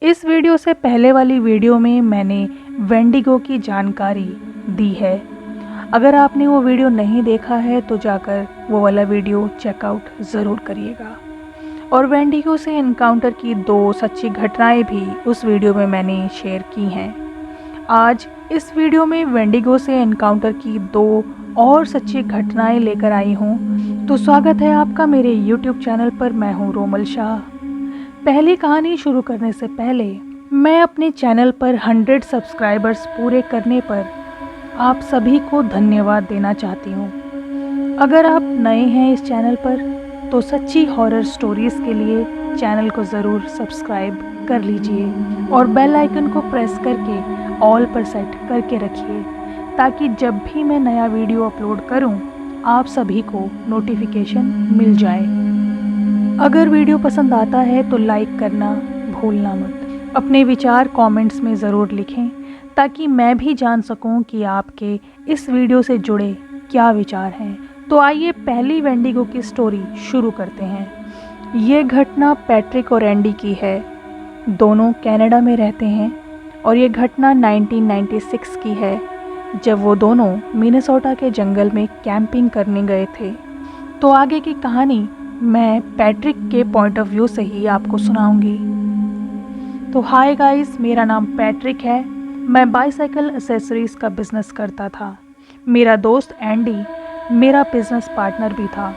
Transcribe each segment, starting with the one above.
इस वीडियो से पहले वाली वीडियो में मैंने वेंडिगो की जानकारी दी है। अगर आपने वो वीडियो नहीं देखा है तो जाकर वो वाला वीडियो चेकआउट ज़रूर करिएगा। और वेंडिगो से एनकाउंटर की 2 सच्ची घटनाएं भी उस वीडियो में मैंने शेयर की हैं। आज इस वीडियो में वेंडिगो से एनकाउंटर की 2 और सच्ची घटनाएं लेकर आई हूँ। तो स्वागत है आपका मेरे यूट्यूब चैनल पर। मैं हूँ रोमल शाह। पहली कहानी शुरू करने से पहले मैं अपने चैनल पर 100 सब्सक्राइबर्स पूरे करने पर आप सभी को धन्यवाद देना चाहती हूँ। अगर आप नए हैं इस चैनल पर तो सच्ची हॉरर स्टोरीज़ के लिए चैनल को ज़रूर सब्सक्राइब कर लीजिए और बेल आइकन को प्रेस करके ऑल पर सेट करके रखिए ताकि जब भी मैं नया वीडियो अपलोड करूं आप सभी को नोटिफिकेशन मिल जाए। अगर वीडियो पसंद आता है तो लाइक करना भूलना मत। अपने विचार कमेंट्स में ज़रूर लिखें ताकि मैं भी जान सकूं कि आपके इस वीडियो से जुड़े क्या विचार हैं। तो आइए पहली वेंडिगो की स्टोरी शुरू करते हैं। ये घटना पैट्रिक और एंडी की है। दोनों कनाडा में रहते हैं और ये घटना 1996 की है जब वो दोनों मिनेसोटा के जंगल में कैंपिंग करने गए थे। तो आगे की कहानी मैं पैट्रिक के पॉइंट ऑफ व्यू से ही आपको सुनाऊंगी। तो हाय गाइस, मेरा नाम पैट्रिक है। मैं बाईसाइकिल एक्सेसरीज़ का बिज़नेस करता था। मेरा दोस्त एंडी मेरा बिज़नेस पार्टनर भी था।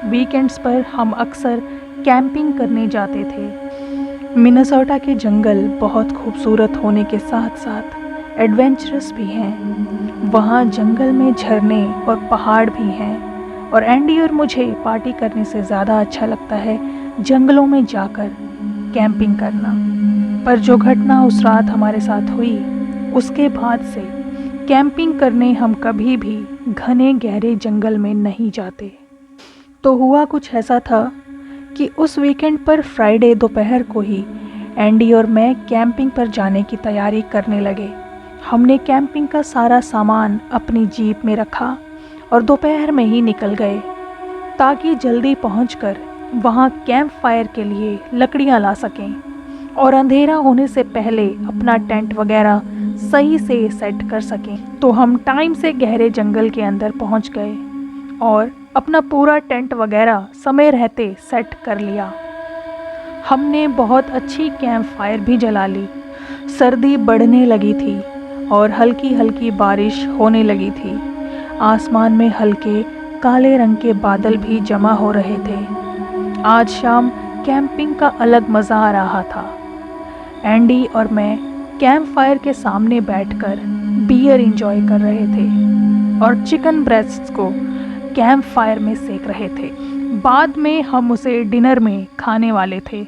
वीकेंड्स पर हम अक्सर कैंपिंग करने जाते थे। मिनेसोटा के जंगल बहुत खूबसूरत होने के साथ साथ एडवेंचरस भी हैं। वहाँ जंगल में झरने और पहाड़ भी हैं और एंडी और मुझे पार्टी करने से ज़्यादा अच्छा लगता है जंगलों में जाकर कैंपिंग करना। पर जो घटना उस रात हमारे साथ हुई उसके बाद से कैंपिंग करने हम कभी भी घने गहरे जंगल में नहीं जाते। तो हुआ कुछ ऐसा था कि उस वीकेंड पर फ्राइडे दोपहर को ही एंडी और मैं कैंपिंग पर जाने की तैयारी करने लगे। हमने कैंपिंग का सारा सामान अपनी जीप में रखा और दोपहर में ही निकल गए ताकि जल्दी पहुंचकर वहां कैंप फायर के लिए लकड़ियां ला सकें और अंधेरा होने से पहले अपना टेंट वगैरह सही से सेट कर सकें। तो हम टाइम से गहरे जंगल के अंदर पहुंच गए और अपना पूरा टेंट वगैरह समय रहते सेट कर लिया। हमने बहुत अच्छी कैंप फायर भी जला ली। सर्दी बढ़ने लगी थी और हल्की हल्की बारिश होने लगी थी। आसमान में हल्के काले रंग के बादल भी जमा हो रहे थे। आज शाम कैंपिंग का अलग मज़ा आ रहा था। एंडी और मैं कैंप फायर के सामने बैठकर बियर एंजॉय कर रहे थे और चिकन ब्रेस्ट्स को कैंप फायर में सेक रहे थे। बाद में हम उसे डिनर में खाने वाले थे।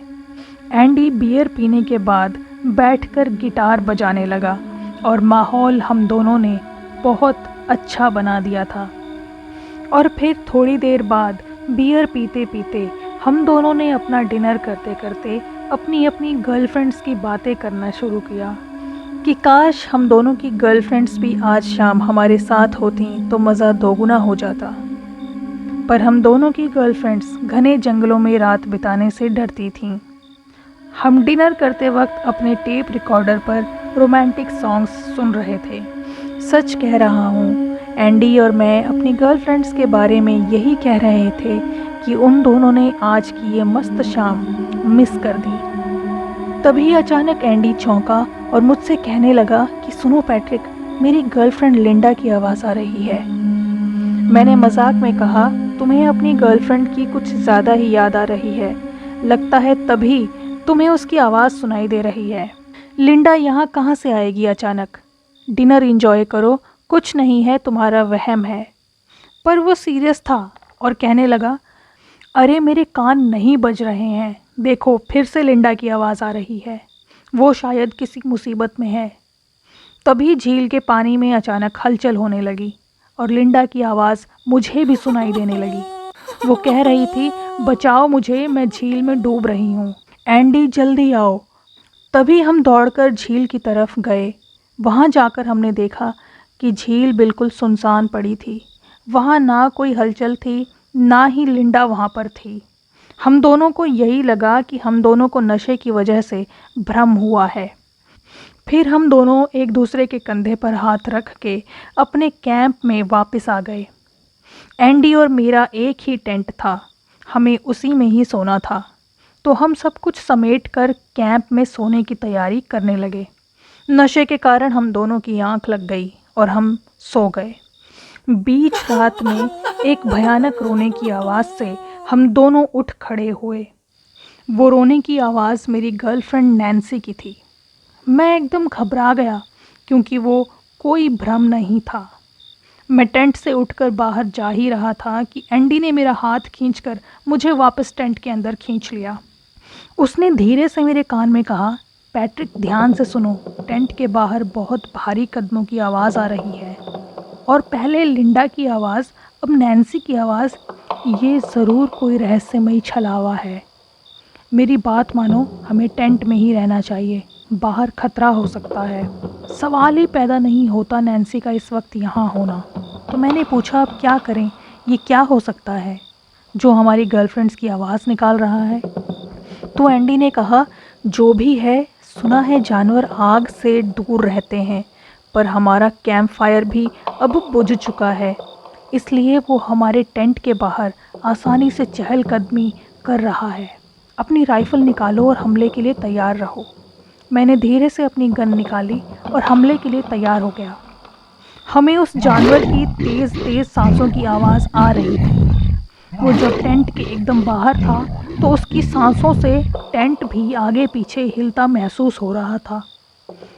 एंडी बियर पीने के बाद बैठकर गिटार बजाने लगा और माहौल हम दोनों ने बहुत अच्छा बना दिया था। और फिर थोड़ी देर बाद बियर पीते पीते हम दोनों ने अपना डिनर करते करते अपनी अपनी गर्लफ्रेंड्स की बातें करना शुरू किया कि काश हम दोनों की गर्लफ्रेंड्स भी आज शाम हमारे साथ होती तो मज़ा दोगुना हो जाता। पर हम दोनों की गर्लफ्रेंड्स घने जंगलों में रात बिताने से डरती थीं। हम डिनर करते वक्त अपने टेप रिकॉर्डर पर रोमांटिक सॉन्ग्स सुन रहे थे। सच कह रहा हूँ, एंडी और मैं अपनी गर्लफ्रेंड्स के बारे में यही कह रहे थे कि उन दोनों ने आज की ये मस्त शाम मिस कर दी। तभी अचानक एंडी चौंका और मुझसे कहने लगा कि सुनो पैट्रिक, मेरी गर्लफ्रेंड लिंडा की आवाज़ आ रही है। मैंने मजाक में कहा, तुम्हें अपनी गर्लफ्रेंड की कुछ ज़्यादा ही याद आ रही है, लगता है तभी तुम्हें उसकी आवाज़ सुनाई दे रही है। लिंडा यहाँ कहाँ से आएगी अचानक? डिनर एंजॉय करो, कुछ नहीं है, तुम्हारा वहम है। पर वो सीरियस था और कहने लगा, अरे मेरे कान नहीं बज रहे हैं, देखो फिर से लिंडा की आवाज़ आ रही है, वो शायद किसी मुसीबत में है। तभी झील के पानी में अचानक हलचल होने लगी और लिंडा की आवाज़ मुझे भी सुनाई देने लगी। वो कह रही थी, बचाओ मुझे, मैं झील में डूब रही हूँ, एंडी जल्दी आओ। तभी हम दौड़कर झील की तरफ गए। वहाँ जाकर हमने देखा कि झील बिल्कुल सुनसान पड़ी थी। वहाँ ना कोई हलचल थी, ना ही लिंडा वहाँ पर थी। हम दोनों को यही लगा कि हम दोनों को नशे की वजह से भ्रम हुआ है। फिर हम दोनों एक दूसरे के कंधे पर हाथ रख के अपने कैंप में वापस आ गए। एंडी और मेरा एक ही टेंट था, हमें उसी में ही सोना था, तो हम सब कुछ समेट कर कैंप में सोने की तैयारी करने लगे। नशे के कारण हम दोनों की आंख लग गई और हम सो गए। बीच रात में एक भयानक रोने की आवाज़ से हम दोनों उठ खड़े हुए। वो रोने की आवाज़ मेरी गर्लफ्रेंड नैन्सी की थी। मैं एकदम घबरा गया क्योंकि वो कोई भ्रम नहीं था। मैं टेंट से उठकर बाहर जा ही रहा था कि एंडी ने मेरा हाथ खींचकर मुझे वापस टेंट के अंदर खींच लिया। उसने धीरे से मेरे कान में कहा, पैट्रिक ध्यान से सुनो, टेंट के बाहर बहुत भारी कदमों की आवाज़ आ रही है। और पहले लिंडा की आवाज़, अब नैन्सी की आवाज़। ये ज़रूर कोई रहस्यमयी छलावा है। मेरी बात मानो, हमें टेंट में ही रहना चाहिए, बाहर खतरा हो सकता है। सवाल ही पैदा नहीं होता नैन्सी का इस वक्त यहाँ होना। तो मैंने पूछा, अब क्या करें, ये क्या हो सकता है जो हमारी गर्लफ्रेंड्स की आवाज़ निकाल रहा है? तो एंडी ने कहा, जो भी है, सुना है जानवर आग से दूर रहते हैं, पर हमारा कैंप फायर भी अब बुझ चुका है, इसलिए वो हमारे टेंट के बाहर आसानी से चहलकदमी कर रहा है। अपनी राइफ़ल निकालो और हमले के लिए तैयार रहो। मैंने धीरे से अपनी गन निकाली और हमले के लिए तैयार हो गया। हमें उस जानवर की तेज़ तेज़ सांसों की आवाज़ आ रही थी। वो जब टेंट के एकदम बाहर था तो उसकी सांसों से टेंट भी आगे पीछे हिलता महसूस हो रहा था।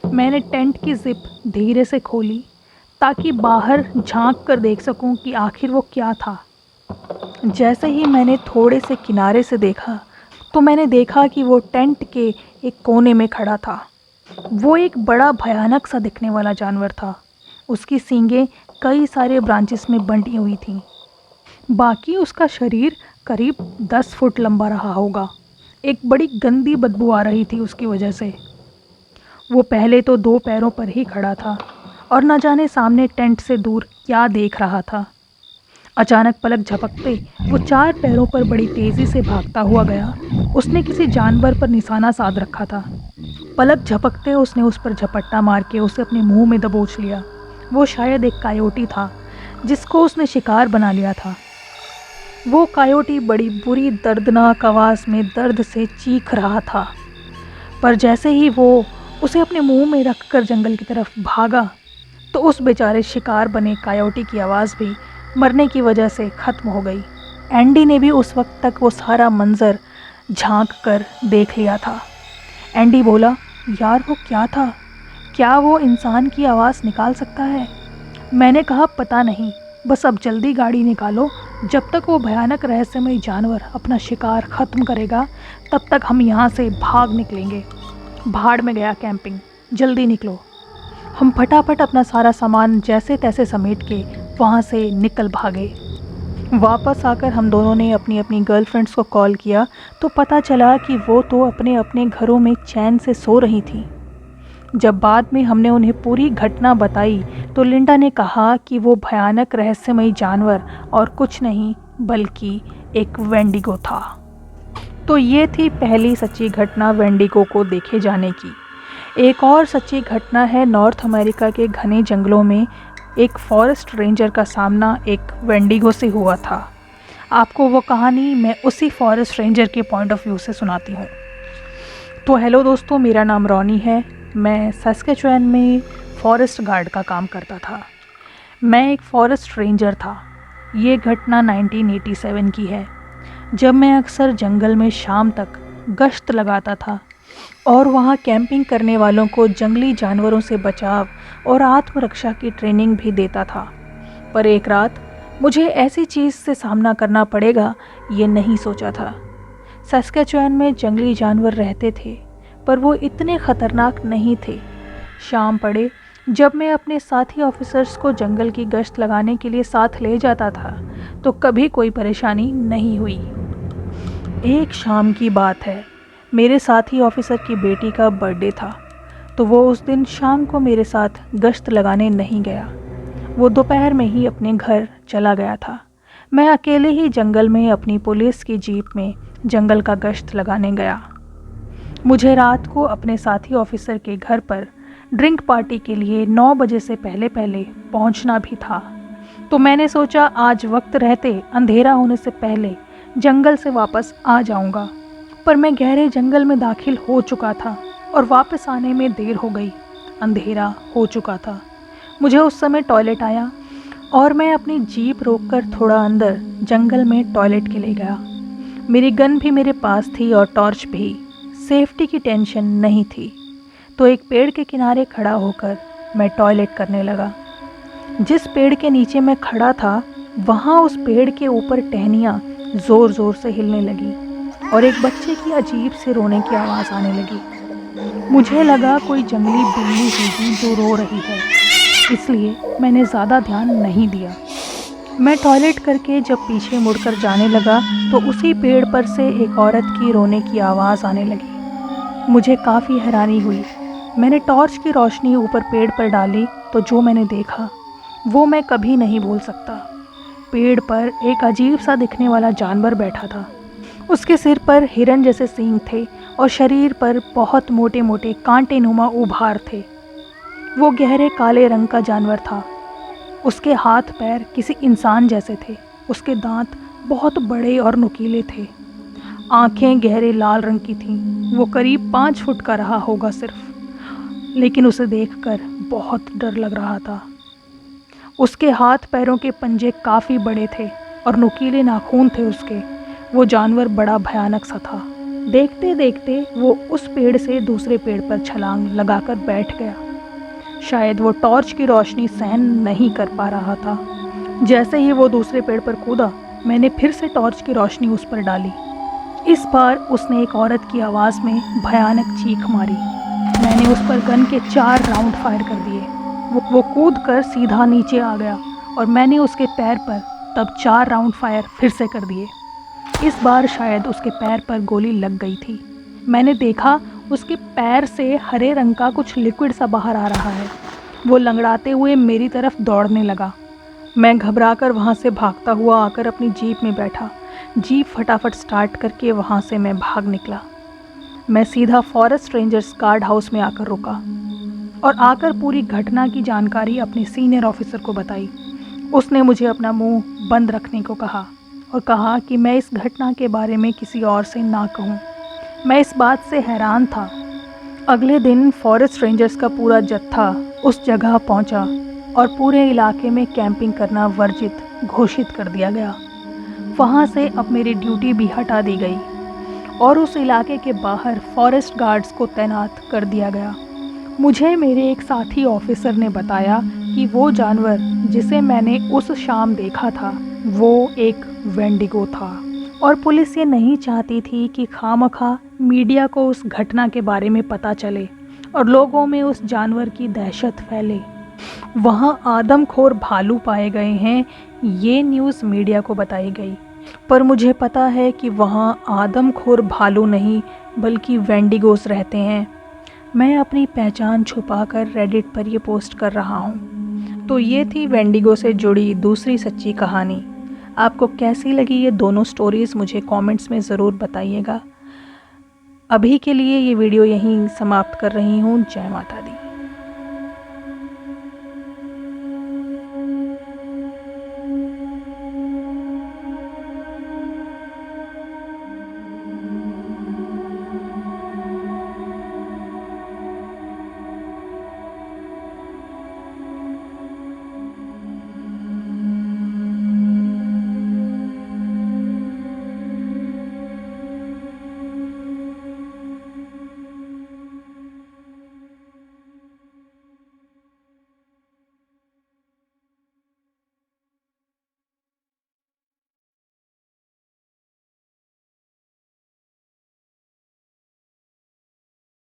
मैंने टेंट की जिप धीरे से खोली ताकि बाहर झांक कर देख सकूं कि आखिर वो क्या था। जैसे ही मैंने थोड़े से किनारे से देखा तो मैंने देखा कि वो टेंट के एक कोने में खड़ा था। वो एक बड़ा भयानक सा दिखने वाला जानवर था। उसकी सींगें कई सारे ब्रांचेस में बंटी हुई थीं। बाकी उसका शरीर करीब 10 फुट लंबा रहा होगा। एक बड़ी गंदी बदबू आ रही थी उसकी वजह से। वो पहले तो 2 पैरों पर ही खड़ा था और न जाने सामने टेंट से दूर क्या देख रहा था। अचानक पलक झपकते वो 4 पैरों पर बड़ी तेज़ी से भागता हुआ गया। उसने किसी जानवर पर निशाना साध रखा था। पलक झपकते उसने उस पर झपट्टा मार के उसे अपने मुंह में दबोच लिया। वो शायद एक कायोटी था जिसको उसने शिकार बना लिया था। वो कायोटी बड़ी बुरी दर्दनाक आवाज़ में दर्द से चीख रहा था, पर जैसे ही वो उसे अपने मुंह में रखकर जंगल की तरफ भागा तो उस बेचारे शिकार बने कायोटी की आवाज़ भी मरने की वजह से ख़त्म हो गई। एंडी ने भी उस वक्त तक वो सारा मंज़र झांक कर देख लिया था। एंडी बोला, यार वो क्या था? क्या वो इंसान की आवाज़ निकाल सकता है? मैंने कहा, पता नहीं, बस अब जल्दी गाड़ी निकालो। जब तक वो भयानक रहस्यमय जानवर अपना शिकार ख़त्म करेगा तब तक हम यहाँ से भाग निकलेंगे। भाड़ में गया कैंपिंग, जल्दी निकलो। हम फटाफट अपना सारा सामान जैसे तैसे समेट के वहाँ से निकल भागे। वापस आकर हम दोनों ने अपनी अपनी गर्लफ्रेंड्स को कॉल किया तो पता चला कि वो तो अपने अपने घरों में चैन से सो रही थी। जब बाद में हमने उन्हें पूरी घटना बताई तो लिंडा ने कहा कि वो भयानक रहस्यमयी जानवर और कुछ नहीं बल्कि एक वेंडिगो था। तो ये थी पहली सच्ची घटना वेंडिगो को देखे जाने की। एक और सच्ची घटना है नॉर्थ अमेरिका के घने जंगलों में एक फॉरेस्ट रेंजर का सामना एक वेंडिगो से हुआ था। आपको वो कहानी मैं उसी फॉरेस्ट रेंजर के पॉइंट ऑफ व्यू से सुनाती हूँ। तो हेलो दोस्तों, मेरा नाम रॉनी है। मैं सस्केचुएन में फॉरेस्ट गार्ड का काम करता था। मैं एक फॉरेस्ट रेंजर था। ये घटना 1987 की है, जब मैं अक्सर जंगल में शाम तक गश्त लगाता था और वहाँ कैंपिंग करने वालों को जंगली जानवरों से बचाव और आत्मरक्षा की ट्रेनिंग भी देता था। पर एक रात मुझे ऐसी चीज़ से सामना करना पड़ेगा ये नहीं सोचा था। सस्केचुएन में जंगली जानवर रहते थे पर वो इतने ख़तरनाक नहीं थे। शाम पड़े जब मैं अपने साथी ऑफिसर्स को जंगल की गश्त लगाने के लिए साथ ले जाता था तो कभी कोई परेशानी नहीं हुई। एक शाम की बात है, मेरे साथी ऑफिसर की बेटी का बर्थडे था तो वो उस दिन शाम को मेरे साथ गश्त लगाने नहीं गया। वो दोपहर में ही अपने घर चला गया था। मैं अकेले ही जंगल में अपनी पुलिस की जीप में जंगल का गश्त लगाने गया। मुझे रात को अपने साथी ऑफिसर के घर पर ड्रिंक पार्टी के लिए 9 बजे से पहले पहले पहुंचना भी था, तो मैंने सोचा आज वक्त रहते अंधेरा होने से पहले जंगल से वापस आ जाऊंगा। पर मैं गहरे जंगल में दाखिल हो चुका था और वापस आने में देर हो गई। अंधेरा हो चुका था। मुझे उस समय टॉयलेट आया और मैं अपनी जीप रोककर थोड़ा अंदर जंगल में टॉयलेट के लिए गया। मेरी गन भी मेरे पास थी और टॉर्च भी। सेफ्टी की टेंशन नहीं थी, तो एक पेड़ के किनारे खड़ा होकर मैं टॉयलेट करने लगा। जिस पेड़ के नीचे मैं खड़ा था वहाँ उस पेड़ के ऊपर टहनियाँ ज़ोर ज़ोर से हिलने लगी और एक बच्चे की अजीब से रोने की आवाज़ आने लगी। मुझे लगा कोई जंगली बिल्ली होगी जो रो रही है, इसलिए मैंने ज़्यादा ध्यान नहीं दिया। मैं टॉयलेट करके जब पीछे मुड़कर जाने लगा तो उसी पेड़ पर से एक औरत की रोने की आवाज़ आने लगी। मुझे काफ़ी हैरानी हुई। मैंने टॉर्च की रोशनी ऊपर पेड़ पर डाली तो जो मैंने देखा वो मैं कभी नहीं भूल सकता। पेड़ पर एक अजीब सा दिखने वाला जानवर बैठा था। उसके सिर पर हिरन जैसे सींग थे और शरीर पर बहुत मोटे मोटे कांटेनुमा उभार थे। वो गहरे काले रंग का जानवर था। उसके हाथ पैर किसी इंसान जैसे थे। उसके दांत बहुत बड़े और नुकीले थे। आंखें गहरे लाल रंग की थीं। वो करीब 5 फुट का रहा होगा सिर्फ, लेकिन उसे देखकर बहुत डर लग रहा था। उसके हाथ पैरों के पंजे काफ़ी बड़े थे और नुकीले नाखून थे उसके। वो जानवर बड़ा भयानक सा था। देखते देखते वो उस पेड़ से दूसरे पेड़ पर छलांग लगाकर बैठ गया। शायद वो टॉर्च की रोशनी सहन नहीं कर पा रहा था। जैसे ही वो दूसरे पेड़ पर कूदा, मैंने फिर से टॉर्च की रोशनी उस पर डाली। इस बार उसने एक औरत की आवाज़ में भयानक चीख मारी। मैंने उस पर गन के 4 राउंड फायर कर दिए। वो कूद कर सीधा नीचे आ गया और मैंने उसके पैर पर तब 4 राउंड फायर फिर से कर दिए। इस बार शायद उसके पैर पर गोली लग गई थी। मैंने देखा उसके पैर से हरे रंग का कुछ लिक्विड सा बाहर आ रहा है। वो लंगड़ाते हुए मेरी तरफ दौड़ने लगा। मैं घबराकर वहाँ से भागता हुआ आकर अपनी जीप में बैठा। जीप फटाफट स्टार्ट करके वहाँ से मैं भाग निकला। मैं सीधा फॉरेस्ट रेंजर्स गार्ड हाउस में आकर रुका और आकर पूरी घटना की जानकारी अपने सीनियर ऑफिसर को बताई। उसने मुझे अपना मुंह बंद रखने को कहा और कहा कि मैं इस घटना के बारे में किसी और से ना कहूँ। मैं इस बात से हैरान था। अगले दिन फॉरेस्ट रेंजर्स का पूरा जत्था उस जगह पहुंचा और पूरे इलाके में कैंपिंग करना वर्जित घोषित कर दिया गया। वहां से अब मेरी ड्यूटी भी हटा दी गई और उस इलाके के बाहर फॉरेस्ट गार्ड्स को तैनात कर दिया गया। मुझे मेरे एक साथी ऑफिसर ने बताया कि वो जानवर जिसे मैंने उस शाम देखा था वो एक वेंडिगो था और पुलिस ये नहीं चाहती थी कि खामखा मीडिया को उस घटना के बारे में पता चले और लोगों में उस जानवर की दहशत फैले। वहाँ आदमखोर भालू पाए गए हैं, ये न्यूज़ मीडिया को बताई गई, पर मुझे पता है कि वहाँ आदमखोर भालू नहीं बल्कि वेंडिगोस रहते हैं। मैं अपनी पहचान छुपाकर रेडिट पर ये पोस्ट कर रहा हूँ। तो ये थी वेंडिगो से जुड़ी दूसरी सच्ची कहानी। आपको कैसी लगी ये दोनों स्टोरीज़ मुझे कमेंट्स में ज़रूर बताइएगा। अभी के लिए ये वीडियो यहीं समाप्त कर रही हूँ। जय माता दी।